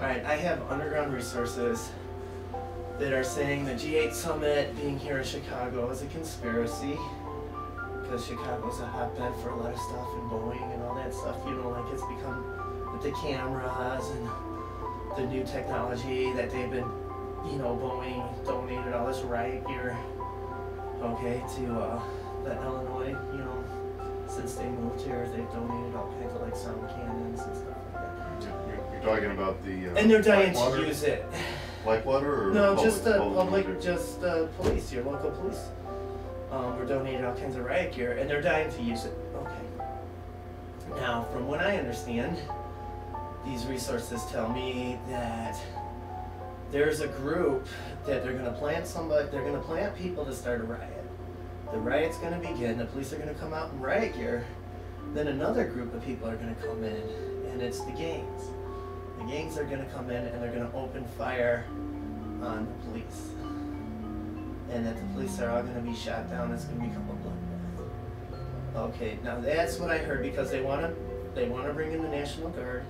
Alright, I have underground resources that are saying the G8 summit being here in Chicago is a conspiracy because Chicago's a hotbed for a lot of stuff and Boeing and all that stuff, you know, like it's become with the cameras and the new technology that they've been, you know, Boeing donated all this riot gear, okay, to the Illinois, you know, since they moved here, they've donated all kinds of like sound cannons and stuff like that. You're talking about the and they're dying to use it. Like water or no, public, just police, your local police. Were donated all kinds of riot gear, and they're dying to use it. Okay. Now, from what I understand, these resources tell me that there's a group that they're going to plant somebody. They're going to plant people to start a riot. The riot's going to begin. The police are going to come out in riot gear. Then another group of people are going to come in, and it's the gangs. The gangs are going to come in and they're going to open fire on the police. And that the police are all going to be shot down. It's going to become a bloodbath. Okay, now that's what I heard because they want to bring in the National Guard.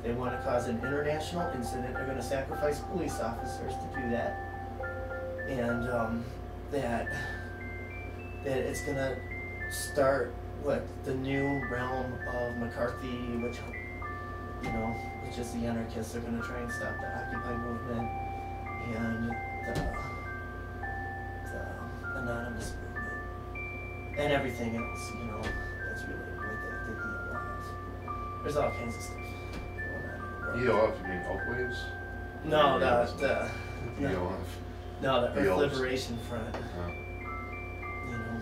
They want to cause an international incident. They're going to sacrifice police officers to do that. And that it's going to start the new realm of McCarthy, which, you know, which is the anarchists. They're going to try and stop the Occupy movement and the anonymous movement and everything else, you know, that's related with the ELF. There's all kinds of stuff going on. ELF, you mean Elk Waves? No, the ELF. No, the Earth Elves. Liberation Front. You know.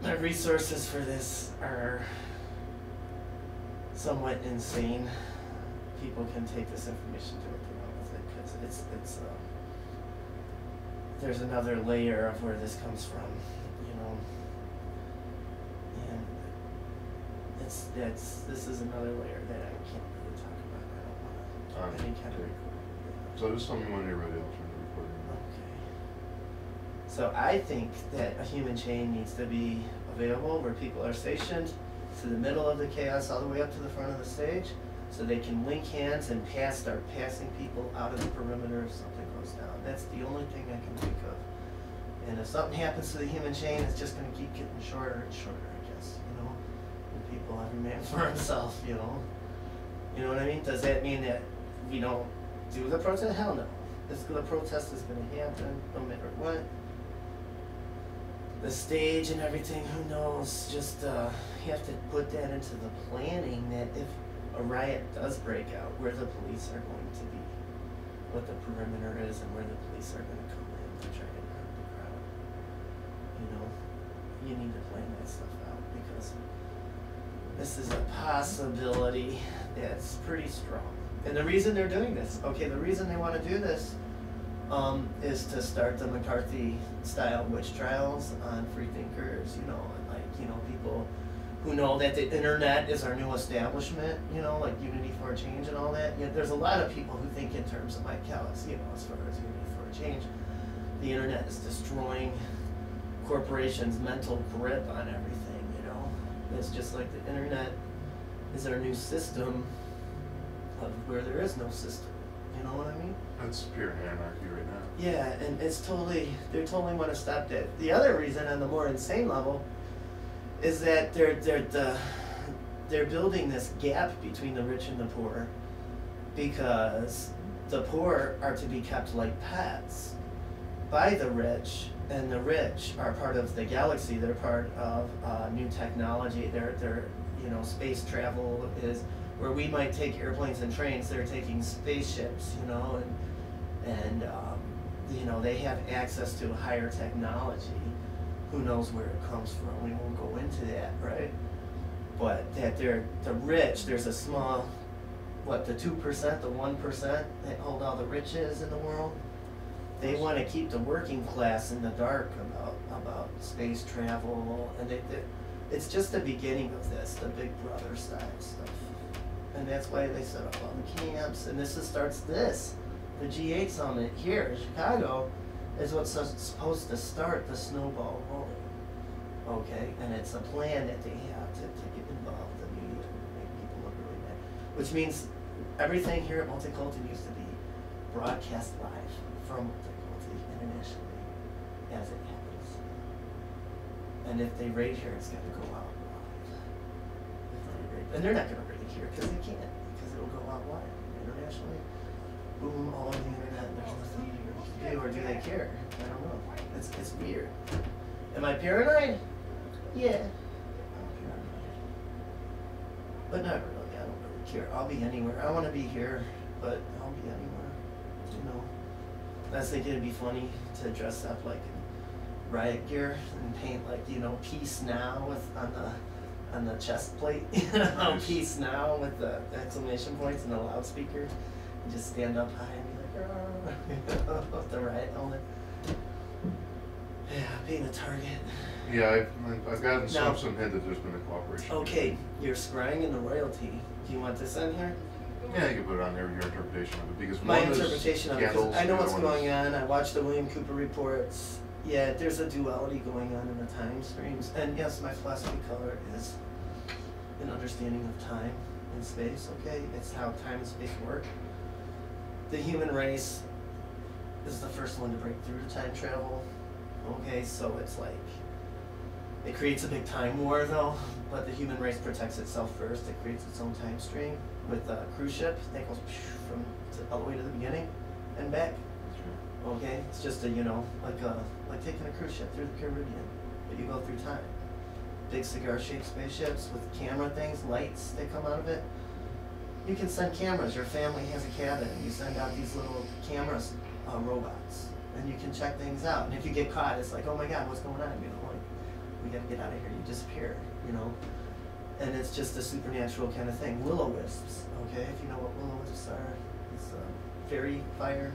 My resources for this are somewhat insane. People can take this information to what they want with it, because there's another layer of where this comes from, you know, and this is another layer that I can't really talk about. I don't want to any kind of recording. So just tell me when you're ready, I'll turn the recording on. Okay. So I think that a human chain needs to be available where people are stationed to the middle of the chaos all the way up to the front of the stage, so they can link hands and start passing people out of the perimeter if something goes down. That's the only thing I can think of. And if something happens to the human chain, it's just going to keep getting shorter and shorter, I guess, you know. And people, every man for himself, you know. You know what I mean? Does that mean that we don't do the protest? Hell no. The protest is going to happen no matter what. The stage and everything, who knows? Just you have to put that into the planning, that if a riot does break out, where the police are going to be, what the perimeter is, and where the police are going to come in to try to calm the crowd. You know, you need to plan that stuff out, because This is a possibility that's pretty strong. And the reason they're doing this, okay, the reason they want to do this is to start the McCarthy-style witch trials on free thinkers, you know, and like, you know, people who know that the internet is our new establishment, you know, like Unity for a Change and all that. You know, there's a lot of people who think in terms of Mike Callis, you know, as far as Unity for a Change. The internet is destroying corporations' mental grip on everything, you know. It's just like the internet is our new system of where there is no system. You know what I mean? That's pure anarchy right now. Yeah, and it's totally, they totally want to stop that. The other reason, on the more insane level, is that they're building this gap between the rich and the poor, because the poor are to be kept like pets by the rich, and the rich are part of the galaxy. They're part of new technology. They're you know, space travel is where we might take airplanes and trains. They're taking spaceships, you know, and you know, they have access to higher technology. Who knows where it comes from? We won't go into that, right? But that they're the rich. There's a small, what, the 2%, the 1% that hold all the riches in the world. They want to keep the working class in the dark about space travel, and it's just the beginning of this, the Big Brother style stuff. And that's why they set up all the camps, and the G8 summit here in Chicago is what's supposed to start the snowball rolling, okay? And it's a plan that they have to get involved in the media and make people look really bad. Which means everything here at Multiculti used to be broadcast live from Multiculti internationally as it happens. And if they raid here, it's going to go out live. And they're not going to raid here because they can't, because it'll go out live internationally. Boom, all over the internet, and there's nothing to do, or do they care? I don't know. It's weird. Am I paranoid? Yeah. I'm paranoid. But not really, I don't really care. I'll be anywhere. I want to be here, but I'll be anywhere, you know. I was thinking it'd be funny to dress up like in riot gear and paint like, you know, peace now on the chest plate, you know, peace now with the exclamation points and the loudspeaker. And just stand up high and be like, with the riot helmet. Yeah, being a target. Yeah, I've gotten some hint that there's been a cooperation. Okay, you're scrying in the royalty. Do you want this on here? Yeah, you can put it on there, your interpretation of it, because my one interpretation is of it, candles, I know what's the other going one on. I watched the William Cooper reports. Yeah, there's a duality going on in the time streams. And yes, my philosophy color is an understanding of time and space, okay? It's how time and space work. The human race is the first one to break through to time travel. Okay, so it's like, it creates a big time war though, but the human race protects itself first. It creates its own time stream with a cruise ship that goes all the way to the beginning and back. Okay, it's just a, you know, like taking a cruise ship through the Caribbean, but you go through time. Big cigar-shaped spaceships with camera things, lights that come out of it. You can send cameras. Your family has a cabin. You send out these little cameras, robots, and you can check things out. And if you get caught, it's like, oh my God, what's going on? You know, like, we gotta get out of here. You disappear, you know. And it's just a supernatural kind of thing. Will-o-wisps, okay? If you know what will-o-wisps are, it's fairy fire,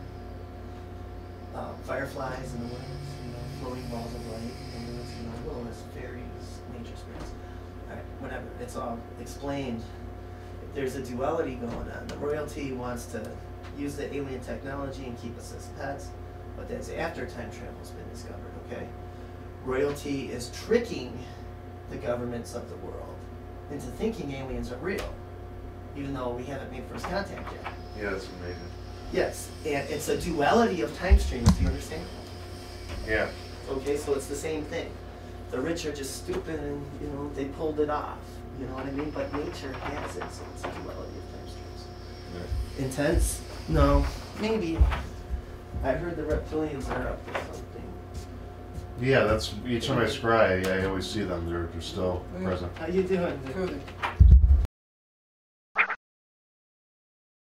fireflies in the woods, you know, floating balls of light in the woods, you know, will-o-wisps, fairies, nature spirits. All right, whatever. It's all explained. There's a duality going on. The royalty wants to use the alien technology and keep us as pets, but that's after time travel's been discovered, okay? Royalty is tricking the governments of the world into thinking aliens are real, even though we haven't made first contact yet. Yeah, that's amazing. Yes, and it's a duality of time streams, do you understand? Yeah. Okay, so it's the same thing. The rich are just stupid and, you know, they pulled it off. You know what I mean? But nature has it, so it's a duality of time streams. Yeah. Intense? No. Maybe. I heard the reptilians are up to something. Yeah, that's each time I scry, I always see them. They're still present. How you doing? Good.